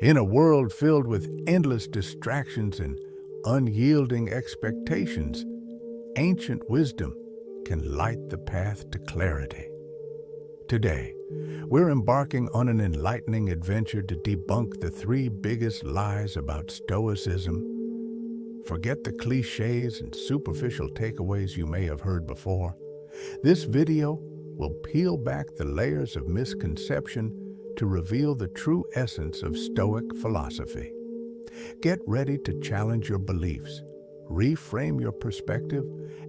In a world filled with endless distractions and unyielding expectations, ancient wisdom can light the path to clarity. Today, we're embarking on an enlightening adventure to debunk the three biggest lies about Stoicism. Forget the cliches and superficial takeaways you may have heard before. This video will peel back the layers of misconception to reveal the true essence of Stoic philosophy. Get ready to challenge your beliefs, reframe your perspective,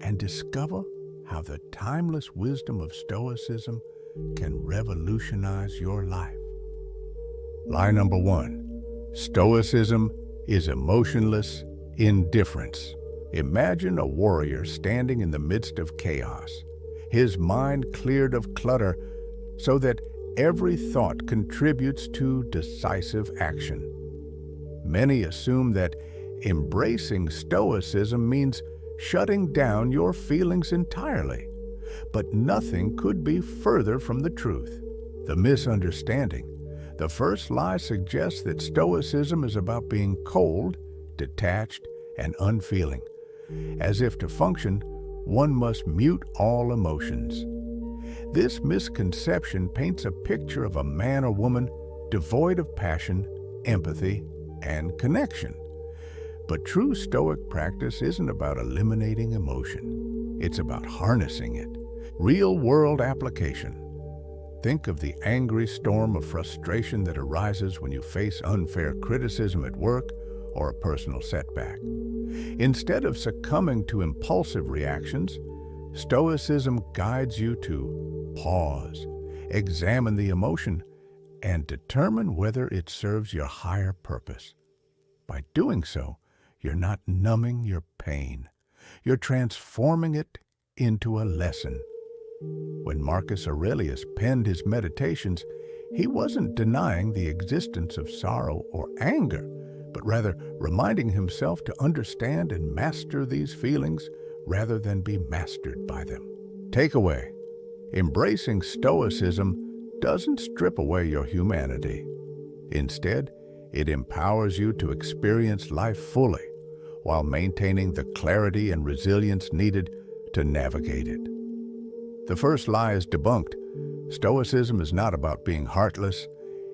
and discover how the timeless wisdom of Stoicism can revolutionize your life. Lie number 1. Stoicism is emotionless indifference. Imagine a warrior standing in the midst of chaos, his mind cleared of clutter so that every thought contributes to decisive action. Many assume that embracing Stoicism means shutting down your feelings entirely, but nothing could be further from the truth. The misunderstanding. The first lie suggests that Stoicism is about being cold, detached, and unfeeling. As if to function, one must mute all emotions. This misconception paints a picture of a man or woman devoid of passion, empathy, and connection. But true Stoic practice isn't about eliminating emotion. It's about harnessing it. Real-world application. Think of the angry storm of frustration that arises when you face unfair criticism at work or a personal setback. Instead of succumbing to impulsive reactions, Stoicism guides you to pause, examine the emotion, and determine whether it serves your higher purpose. By doing so, you're not numbing your pain. You're transforming it into a lesson. When Marcus Aurelius penned his Meditations, he wasn't denying the existence of sorrow or anger, but rather reminding himself to understand and master these feelings rather than be mastered by them. Takeaway: embracing Stoicism doesn't strip away your humanity. Instead, it empowers you to experience life fully while maintaining the clarity and resilience needed to navigate it. The first lie is debunked. Stoicism is not about being heartless.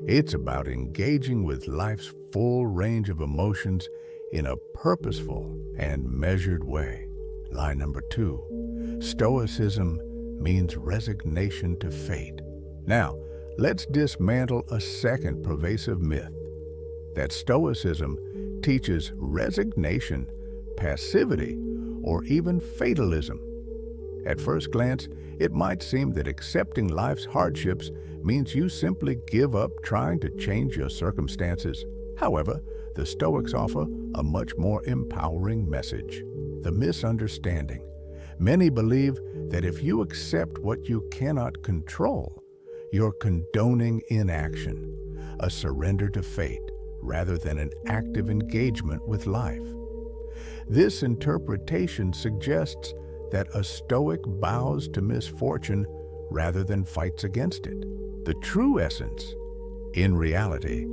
It's about engaging with life's full range of emotions in a purposeful and measured way. Lie number 2. Stoicism means resignation to fate. Now, let's dismantle a second pervasive myth, that Stoicism teaches resignation, passivity, or even fatalism. At first glance, it might seem that accepting life's hardships means you simply give up trying to change your circumstances. However, the Stoics offer a much more empowering message. The misunderstanding. Many believe that if you accept what you cannot control, you're condoning inaction, a surrender to fate, rather than an active engagement with life. This interpretation suggests that a Stoic bows to misfortune rather than fights against it. The true essence. In reality,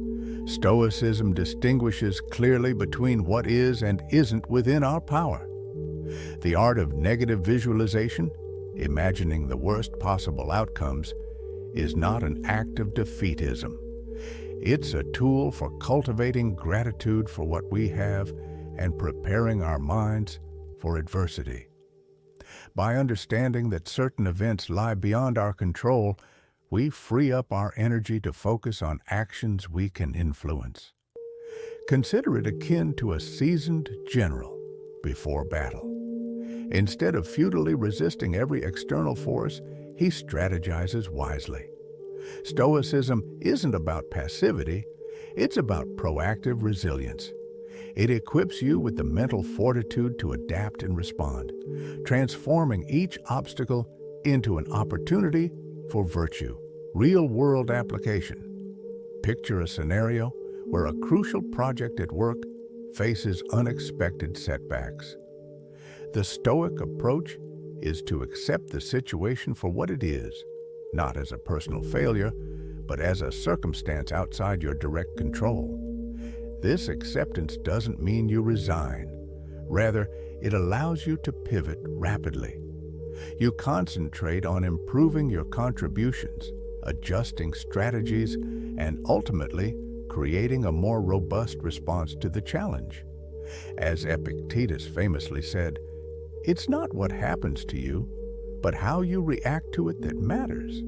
Stoicism distinguishes clearly between what is and isn't within our power. The art of negative visualization, imagining the worst possible outcomes, is not an act of defeatism. It's a tool for cultivating gratitude for what we have and preparing our minds for adversity. By understanding that certain events lie beyond our control, we free up our energy to focus on actions we can influence. Consider it akin to a seasoned general before battle. Instead of futilely resisting every external force, he strategizes wisely. Stoicism isn't about passivity, it's about proactive resilience. It equips you with the mental fortitude to adapt and respond, transforming each obstacle into an opportunity for virtue. Real-world application. Picture a scenario where a crucial project at work faces unexpected setbacks. The Stoic approach is to accept the situation for what it is, not as a personal failure, but as a circumstance outside your direct control. This acceptance doesn't mean you resign. Rather, it allows you to pivot rapidly. You concentrate on improving your contributions, adjusting strategies, and ultimately creating a more robust response to the challenge. As Epictetus famously said, "It's not what happens to you, but how you react to it that matters."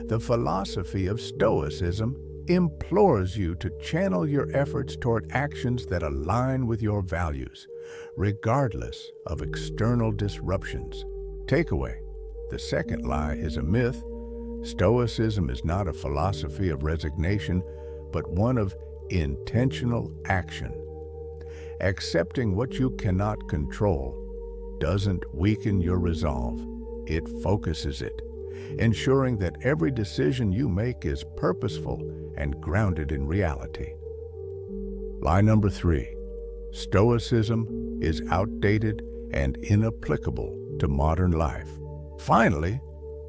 The philosophy of Stoicism implores you to channel your efforts toward actions that align with your values, regardless of external disruptions. Takeaway: the second lie is a myth. Stoicism is not a philosophy of resignation, but one of intentional action. Accepting what you cannot control doesn't weaken your resolve, it focuses it, ensuring that every decision you make is purposeful and grounded in reality. Lie number 3. Stoicism is outdated and inapplicable to modern life. Finally,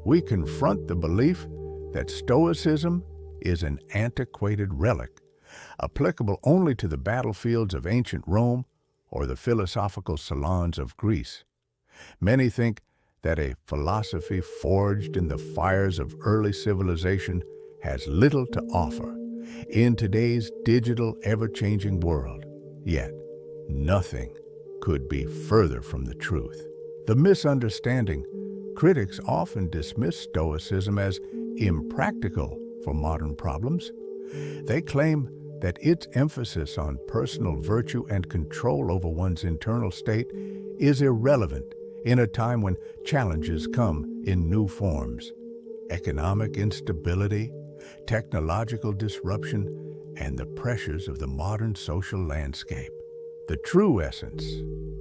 we confront the belief that Stoicism is an antiquated relic, applicable only to the battlefields of ancient Rome or the philosophical salons of Greece. Many think that a philosophy forged in the fires of early civilization has little to offer in today's digital, ever-changing world. Yet, nothing could be further from the truth. The misunderstanding: critics often dismiss Stoicism as impractical for modern problems. They claim that its emphasis on personal virtue and control over one's internal state is irrelevant in a time when challenges come in new forms. Economic instability, technological disruption, and the pressures of the modern social landscape. The true essence: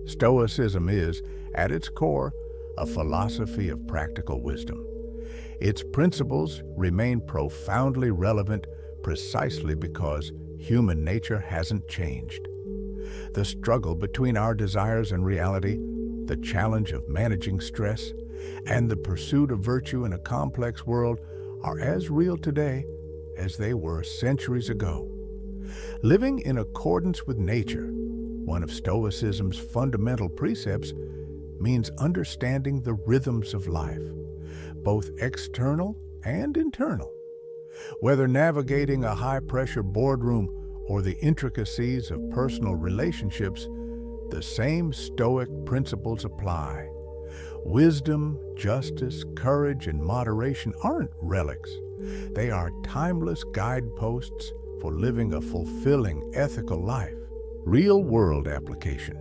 Stoicism is, at its core, a philosophy of practical wisdom. Its principles remain profoundly relevant precisely because human nature hasn't changed. The struggle between our desires and reality, the challenge of managing stress, and the pursuit of virtue in a complex world are as real today as they were centuries ago. Living in accordance with nature, one of Stoicism's fundamental precepts, means understanding the rhythms of life, both external and internal. Whether navigating a high-pressure boardroom or the intricacies of personal relationships, the same Stoic principles apply. Wisdom, justice, courage, and moderation aren't relics. They are timeless guideposts for living a fulfilling, ethical life. Real-world application.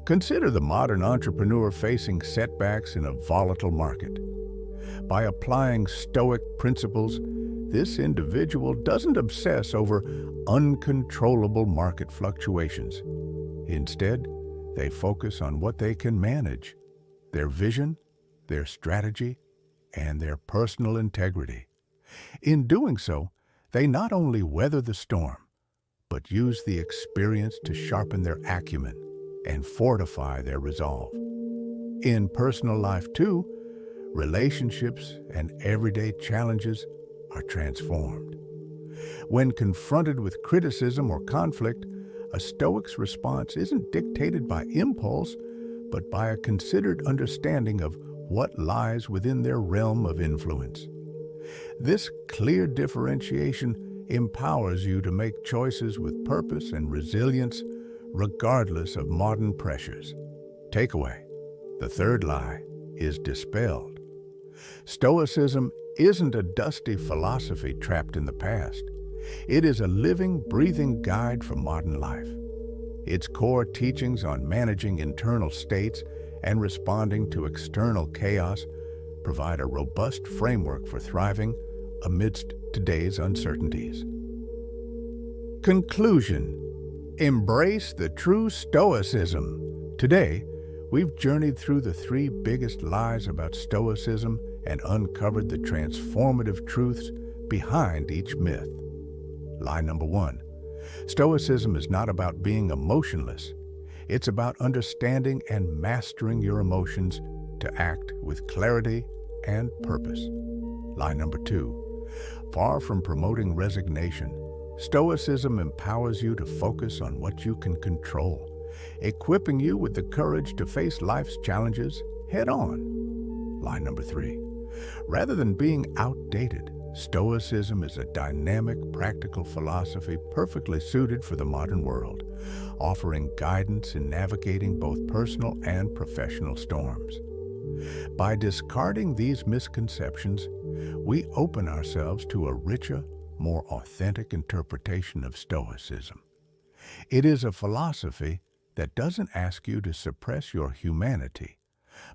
Consider the modern entrepreneur facing setbacks in a volatile market. By applying Stoic principles, this individual doesn't obsess over uncontrollable market fluctuations. Instead, they focus on what they can manage: their vision, their strategy, and their personal integrity. In doing so, they not only weather the storm, but use the experience to sharpen their acumen and fortify their resolve. In personal life, too, relationships and everyday challenges are transformed. When confronted with criticism or conflict, a Stoic's response isn't dictated by impulse, but by a considered understanding of what lies within their realm of influence. This clear differentiation empowers you to make choices with purpose and resilience, regardless of modern pressures. Takeaway: the third lie is dispelled. Stoicism isn't a dusty philosophy trapped in the past. It is a living, breathing guide for modern life. Its core teachings on managing internal states and responding to external chaos provide a robust framework for thriving amidst today's uncertainties. Conclusion: embrace the true Stoicism. Today, we've journeyed through the 3 biggest lies about Stoicism and uncovered the transformative truths behind each myth. Lie number 1: Stoicism is not about being emotionless. It's about understanding and mastering your emotions to act with clarity and purpose. Lie number 2: far from promoting resignation, Stoicism empowers you to focus on what you can control, equipping you with the courage to face life's challenges head on. Line number 3. Rather than being outdated, Stoicism is a dynamic, practical philosophy perfectly suited for the modern world, offering guidance in navigating both personal and professional storms. By discarding these misconceptions, we open ourselves to a richer, more authentic interpretation of Stoicism. It is a philosophy that doesn't ask you to suppress your humanity,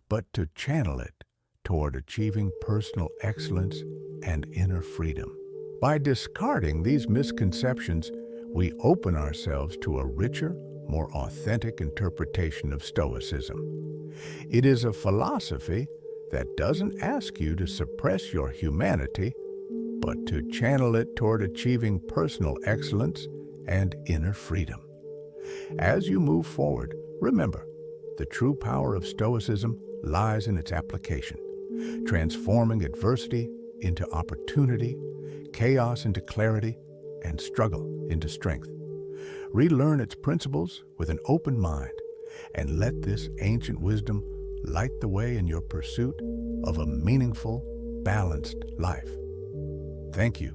but to channel it toward achieving personal excellence and inner freedom. By discarding these misconceptions, we open ourselves to a richer, more authentic interpretation of Stoicism. It is a philosophy that doesn't ask you to suppress your humanity, but to channel it toward achieving personal excellence and inner freedom. As you move forward, remember, the true power of Stoicism lies in its application, transforming adversity into opportunity, chaos into clarity, and struggle into strength. Relearn its principles with an open mind, and let this ancient wisdom light the way in your pursuit of a meaningful, balanced life. Thank you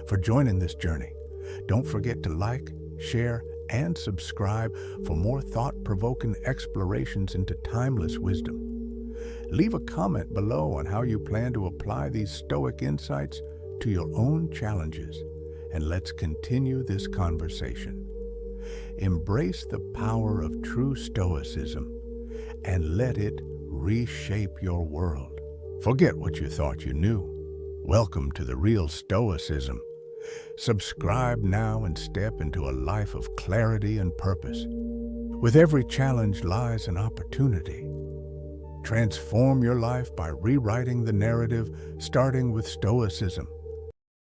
for joining this journey. Don't forget to like, share, and subscribe for more thought-provoking explorations into timeless wisdom. Leave a comment below on how you plan to apply these Stoic insights to your own challenges, and let's continue this conversation. Embrace the power of true Stoicism and let it reshape your world. Forget what you thought you knew. Welcome to the real Stoicism. Subscribe now and step into a life of clarity and purpose. With every challenge lies an opportunity. Transform your life by rewriting the narrative, starting with Stoicism.